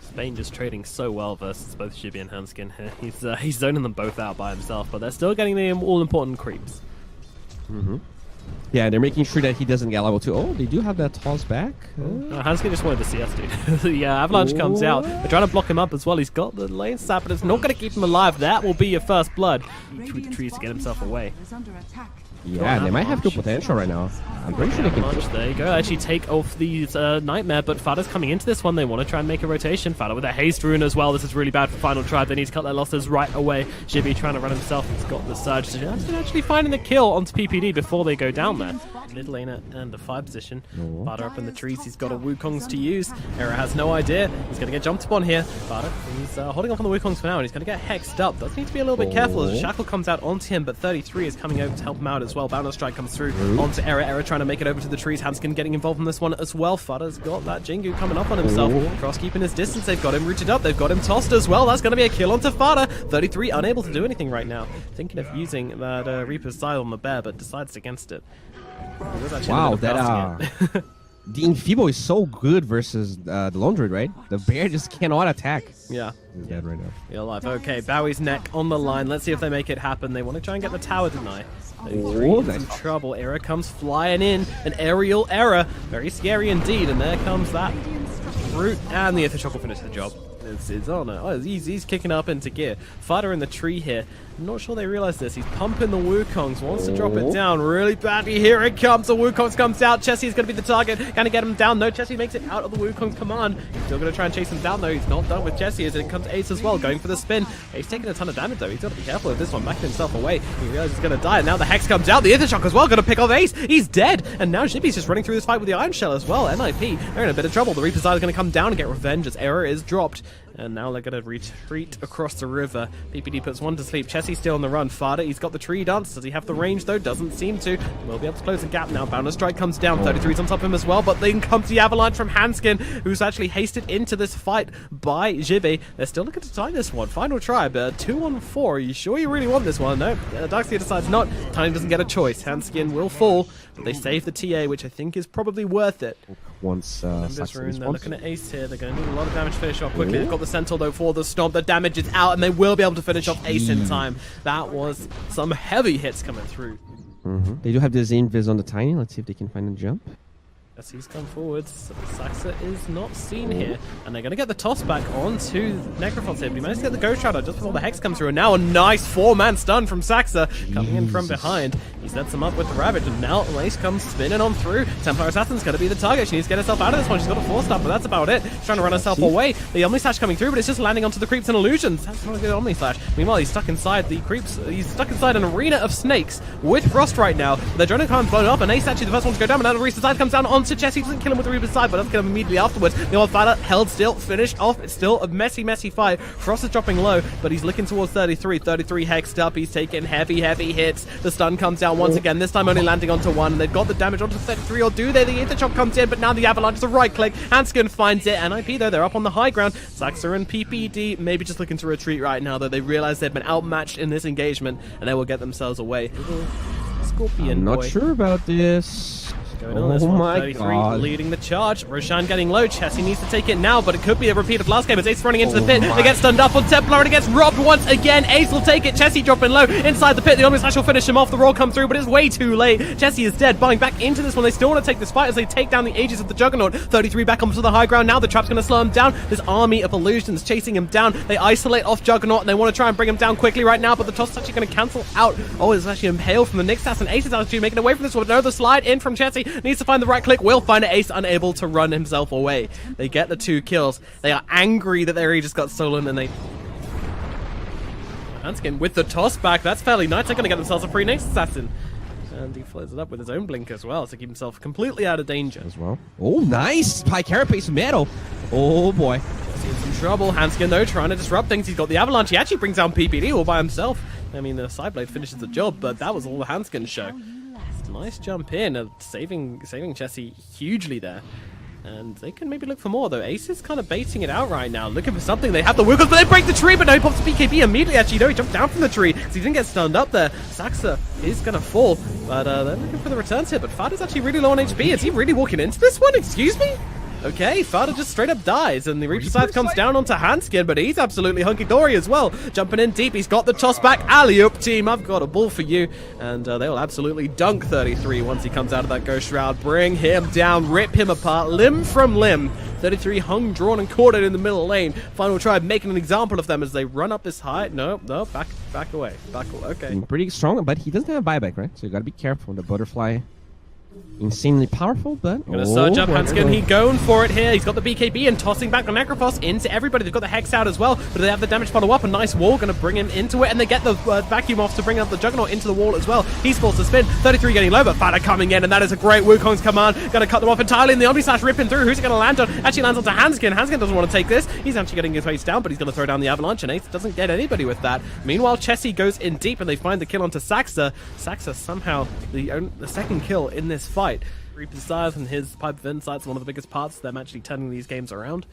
Spain just trading so well versus both Gibby and Hanskin here. He's zoning them both out by himself, but they're still getting the all-important creeps. Yeah, they're making sure that he doesn't get level 2. Oh, they do have that toss back. No, Hanskin just wanted to CS, dude. The avalanche comes out. They're trying to block him up as well. He's got the lane sap, but it's not going to keep him alive. That will be your first blood. Through the trees to get himself away. Yeah, they might have good potential right now. I'm pretty sure they can. There you go. Actually take off these Nightmare, but Fada's coming into this one. They want to try and make a rotation. Fada with a haste rune as well. This is really bad for Final Tribe. They need to cut their losses right away. Gibby trying to run himself. He's got the surge. Actually finding the kill onto PPD before they go down there. Mid laner and the 5 position. Fada up in the trees. He's got a Wukongs to use. Era has no idea. He's going to get jumped upon here. Fada, he's holding off on the Wukongs for now, and he's going to get hexed up. Does need to be a little bit careful as Shackle comes out onto him, but 33 is coming over to help him out as well. Boundless Strike comes through onto Era. Era trying to make it over to the trees. Hanskin getting involved in this one as well. Fada's got that Jingu coming up on himself. Cross keeping his distance. They've got him rooted up. They've got him tossed as well. That's going to be a kill onto Fada. 33 unable to do anything right now. Thinking of using that Reaper's Style on the bear, but decides against it. Wow, that the Infibo is so good versus the Lone Druid, right? The bear just cannot attack. Yeah. He's dead right now. You're alive. Okay, Bowie's neck on the line. Let's see if they make it happen. They want to try and get the tower deny. Nice. Trouble. Era comes flying in. An aerial error. Very scary indeed. And there comes that root. And the Aether Shock will finish the job. It's on it. Oh, he's kicking up into gear. Fada in the tree here. I'm not sure they realize this. He's pumping the Wukongs. Wants to drop it down really badly. Here it comes. The Wukongs comes out. Chessie is going to be the target. Going to get him down. No, Chessie makes it out of the Wukong's command. He's still going to try and chase him down, though. He's not done with Chessie as it comes Ace as well. Going for the spin. Ace taking a ton of damage, though. He's got to be careful of this one. Backing himself away. He realizes he's going to die. And now the Hex comes out. The Aether Shock as well. Going to pick off Ace. He's dead. And now Gibby's just running through this fight with the Iron Shell as well. NIP, they're in a bit of trouble. The Reaper's Eye is going to come down and get revenge as Error is dropped. And now they're going to retreat across the river. PPD puts one to sleep. Chessie's still on the run. Fada, he's got the tree dance. Does he have the range, though? Doesn't seem to. We'll be able to close the gap now. Boundless Strike comes down. 33's on top of him as well. But then comes the avalanche from Hanskin, who's actually hasted into this fight by Gibby. They're still looking to tie this one. Final Tribe, 2-on-4. Are you sure you really want this one? No. Darkseer decides not. Tiny doesn't get a choice. Hanskin will fall. But they save the TA, which I think is probably worth it. Once they're looking at Ace here. They're going to need a lot of damage to finish off quickly. They've got the Centaur though for the stomp. The damage is out and they will be able to finish off Ace in time. That was some heavy hits coming through. They do have the Invis on the Tiny. Let's see if they can find a jump. As he's come forwards, Saxa is not seen here, and they're going to get the toss back onto Necrophos here, but he managed to get the Ghost Shadow just before the Hex comes through, and now a nice 4-man stun from Saxa coming in from behind. He sets him up with the Ravage, and now Lace comes spinning on through. Templar Assassin's going to be the target. She needs to get herself out of this one. She's got a 4-star, but that's about it. She's trying to run herself away. The Omni Slash coming through, but it's just landing onto the creeps and illusions. That's not a good Omni Slash. Meanwhile, he's stuck inside the creeps. He's stuck inside an arena of snakes with Frost right now. The Adrenaline can't blow up, and Ace actually the first one to go down, but now the Reaper's Side comes down onto Chessie. Doesn't kill him with the Reaper's Side, but that's going to immediately afterwards. The old Fada held still, finished off. It's still a messy fight. Frost is dropping low, but he's looking towards 33. 33 hexed up. He's taking heavy hits. The stun comes down once again, this time only landing onto one, and they've got the damage onto 33, or do they? The Aether Shock comes in, but now the Avalanche is a right click. Hanskin finds it, and IP though, they're up on the high ground. Saxa and PPD maybe just looking to retreat right now, though they realize they've been outmatched in this engagement, and they will get themselves away. Scorpion I'm not sure about this. Going on this one, 33 leading the charge. Roshan getting low. Chessie needs to take it now, but it could be a repeat of last game as Ace running into the pit. They get stunned up on Templar and it gets robbed once again. Ace will take it. Chessie dropping low inside the pit. The Omni Slash will finish him off. The roll come through, but it's way too late. Chessie is dead. Buying back into this one. They still want to take this fight as they take down the Aegis of the Juggernaut. 33 back onto the high ground. Now the trap's going to slow him down. This army of illusions chasing him down. They isolate off Juggernaut and they want to try and bring him down quickly right now, but the toss is actually going to cancel out. Oh, it's actually impaled from the Nyx and Ace is actually making away from this one. No, the slide in from Chessie. Needs to find the right click. Will find it. Ace unable to run himself away. They get the 2 kills. They are angry that their Aegis got stolen, and they... Hanskin with the toss back. That's fairly nice. They're going to get themselves a free Nyx Assassin. And he flares it up with his own blink as well to keep himself completely out of danger. As well. Oh, nice! Carapace metal. Oh, boy. He's in some trouble. Hanskin, though, trying to disrupt things. He's got the Avalanche. He actually brings down PPD all by himself. I mean, the Sideblade finishes the job, but that was all the Hanskin show. Nice jump in, saving Chessie hugely there. And they can maybe look for more, though. Ace is kind of baiting it out right now, looking for something. They have the Wukongs, but they break the tree, but no, he pops BKB immediately. Actually, no, he jumped down from the tree because he didn't get stunned up there. Saxa is going to fall, but they're looking for the returns here. But Fada's actually really low on HP. Is he really walking into this one? Excuse me? Okay, Fada just straight up dies, and the Reaper Scythe comes down onto Hanskin, but he's absolutely hunky-dory as well. Jumping in deep, he's got the toss back. Alley-oop, team, I've got a ball for you. And they'll absolutely dunk 33 once he comes out of that Ghost Shroud. Bring him down, rip him apart, limb from limb. 33 hung, drawn, and quartered in the middle lane. Final Tribe making an example of them as they run up this high. No, back away. Okay. Pretty strong, but he doesn't have buyback, right? So you gotta be careful. The butterfly, insanely powerful, but gonna surge up Hanskin. He going for it here. He's got the BKB and tossing back the Necrophos into everybody. They've got the Hex out as well, but they have the damage follow up. A nice wall gonna bring him into it, and they get the vacuum off to bring up the Juggernaut into the wall as well. He's forced to spin. 33 getting low, but Fada coming in, and that is a great Wukong's command. Gonna cut them off entirely, and the Omni Slash ripping through. Who's it gonna land on? Actually lands onto Hanskin. Hanskin doesn't want to take this. He's actually getting his face down, but he's gonna throw down the Avalanche, and Ace doesn't get anybody with that. Meanwhile, Chessie goes in deep, and they find the kill onto Saxa. Saxa somehow the second kill in this fight. Reaper's Scythe and his Pipe of Insight's one of the biggest parts of them actually turning these games around.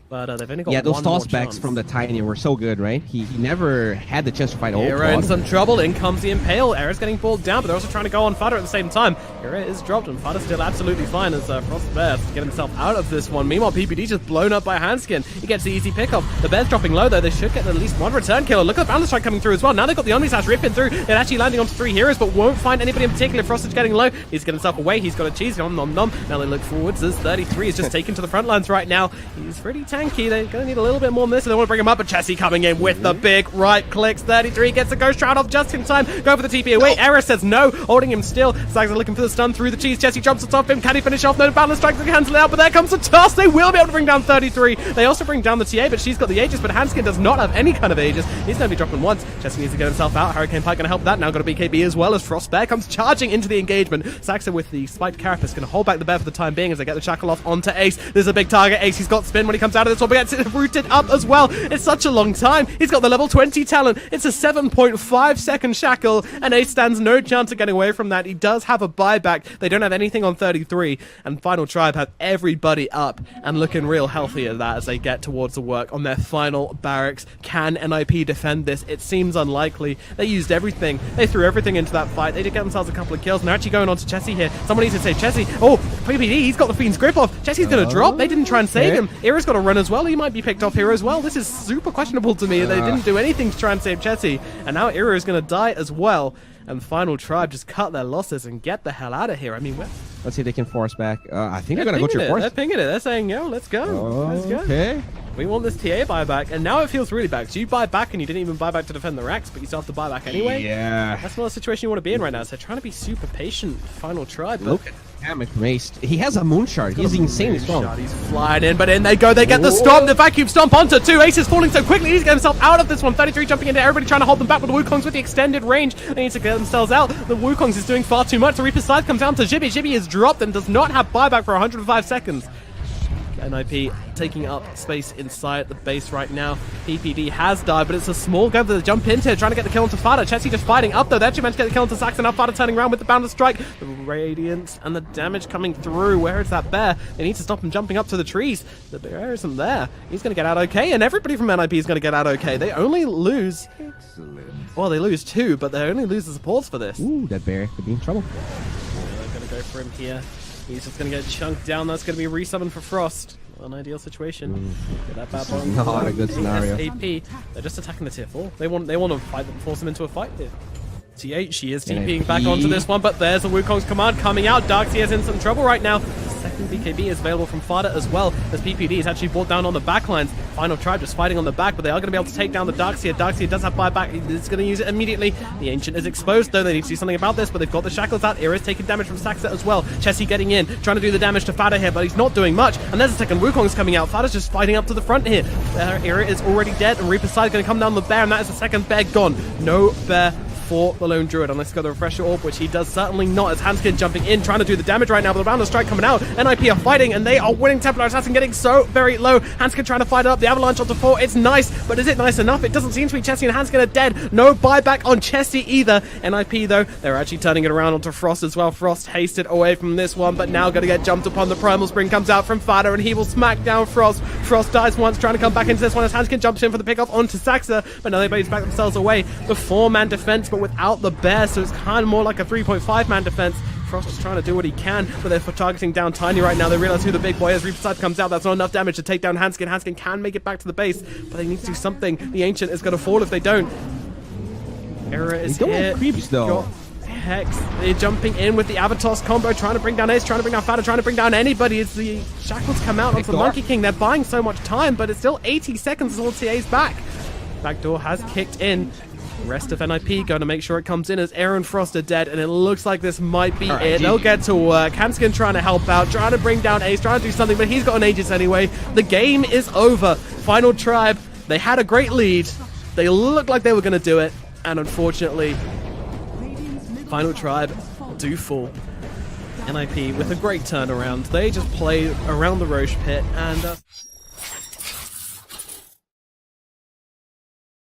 But they've only got those one more tossbacks chance. from the Tiny were so good, right? He never had the chance to fight old Era in some trouble. In comes the Impale. Era's getting pulled down, but they're also trying to go on Fada at the same time. Era is dropped, and Fada's still absolutely fine as Frost Bear to get himself out of this one. Meanwhile, PPD just blown up by Hanskin. He gets the easy pickoff. The Bear's dropping low, though. They should get at least one return kill. Look at the Boundless Strike coming through as well. Now they've got the Omni Slash ripping through. They're actually landing onto 3 heroes, but won't find anybody in particular. Frost is getting low. He's getting himself away. He's got a cheese. Nom, nom, nom. Now they look forwards as 33 is just taken to the front lines right now. He's pretty tanky. They're going to need a little bit more than this, so they want to bring him up, but Chessie coming in with the big right clicks. 33 gets a Ghost Shroud off just in time. Go for the TP away. Era says no, holding him still. Zags are looking for the stun through the cheese. Chessie jumps atop him. Can he finish off? No, Balance strikes and cancel it out, but there comes the toss. They will be able to bring down 33. They also bring down the TA, but she's got the Aegis, but Hanskin does not have any kind of Aegis. He's going to be dropping once. Chessie needs to get himself out. Hurricane Pike going to help that. Now got a BKB as well as Frost Bear comes charging into the engagement. Saxa with the spiked carapace going to hold back the bear for the time being as they get the shackle off onto Ace. There's a big target. Ace, he's got spin when he comes out of this one, but gets it rooted up as well. It's such a long time. He's got the level 20 talent. It's a 7.5 second shackle, and Ace stands no chance of getting away from that. He does have a buyback. They don't have anything on 33, and Final Tribe have everybody up and looking real healthy at that as they get towards the work on their final barracks. Can NIP defend this? It seems unlikely. They used everything. They threw everything into that fight. They did get themselves a couple of kills, and they're actually going on to Chessie here. Someone needs to save Chessie. Oh, PPD, he's got the Fiend's grip off. Chessie's going to drop. They didn't try and save him. Era's got to run as well. He might be picked off here as well. This is super questionable to me. They didn't do anything to try and save Chessie, and now Era is going to die as well. And Final Tribe just cut their losses and get the hell out of here. I mean, let's see if they can force back. I think they're going to go to your force. They're pinging it. They're saying, yo, let's go. Let's go. Okay. We want this TA buyback, and now it feels really bad. So you buy back, and you didn't even buy back to defend the racks, but you still have to buy back anyway. Yeah. That's not a situation you want to be in right now. So they're trying to be super patient. Final Tribe. Look at damage from Ace. He has a moon shard. He's insanely strong. He's flying in, but in they go. They get the stomp, the vacuum stomp onto 2. Ace is falling so quickly. He's getting himself out of this one. 33 jumping into everybody, trying to hold them back with the Wukongs with the extended range. They need to get themselves out. The Wukongs is doing far too much. The Reaper's Scythe comes down to Jibby. Jibby is dropped and does not have buyback for 105 seconds. NIP taking up space inside the base right now. PPD has died, but it's a small go for the jump into, trying to get the kill onto Fada. Chessie just fighting up though. They actually managed to get the kill onto Saxon. Now Fada turning around with the Boundless Strike. The Radiance and the damage coming through. Where is that bear? They need to stop him jumping up to the trees. The bear isn't there. He's going to get out okay, and everybody from NIP is going to get out okay. They only lose... Excellent. Well, they lose 2, but they only lose the supports for this. Ooh, that bear could be in trouble. They're going to go for him here. He's just going to get chunked down. That's going to be resummoned for Frost. An ideal situation. Get that bad bomb. Not a good scenario. SAP. They're just attacking the tier 4. They want to fight them, force them into a fight here. TH, she is TPing back onto this one, but there's a Wukong's command coming out. Darkseer is in some trouble right now. Second BKB is available from Fada as well, as PPD is actually brought down on the backlines. Final Tribe just fighting on the back, but they are going to be able to take down the Darkseer. Darkseer does have buyback. He's going to use it immediately. The Ancient is exposed, though. They need to do something about this, but they've got the shackles out. Era's taking damage from Saxa as well. Chessie getting in, trying to do the damage to Fada here, but he's not doing much. And there's a second Wukong's coming out. Fada's just fighting up to the front here. Era is already dead, and Reaper's Side going to come down the bear, and that is the second bear gone. No bear for the Lone Druid, unless he's got the Refresher Orb, which he does certainly not, as Hanskin jumping in, trying to do the damage right now, but the Boundless Strike coming out. NIP are fighting, and they are winning. Templar Assassin getting so very low. Hanskin trying to fight it up. The Avalanche onto 4. It's nice, but is it nice enough? It doesn't seem to be. Chessie and Hanskin are dead. No buyback on Chessie either. NIP, though, they're actually turning it around onto Frost as well. Frost hasted away from this one, but now going to get jumped upon. The Primal Spring comes out from Fada, and he will smack down Frost. Frost dies once, trying to come back into this one as Hanskin jumps in for the pickoff onto Saxa, but now they both back themselves away. The 4-man defense, but without the bear. So it's kind of more like a 3.5-man defense. Frost is trying to do what he can, but they're targeting down Tiny right now. They realize who the big boy is. Reaper Side comes out. That's not enough damage to take down Hanskin. Hanskin can make it back to the base, but they need to do something. The Ancient is going to fall if they don't. Era is here. Creeps, though. Hex, they're jumping in with the Avatos combo, trying to bring down Ace, trying to bring down Fada, trying to bring down anybody as the Shackles come out onto the Monkey King. They're buying so much time, but it's still 80 seconds until TA's back. Backdoor has kicked in. Rest of NIP going to make sure it comes in as Aaron Frost are dead, and it looks like this might be it. They'll get to work. Hanskin trying to help out, trying to bring down Ace, trying to do something, but he's got an Aegis anyway. The game is over. Final Tribe, they had a great lead. They looked like they were going to do it, and unfortunately, Final Tribe do fall. NIP with a great turnaround. They just play around the Roche pit and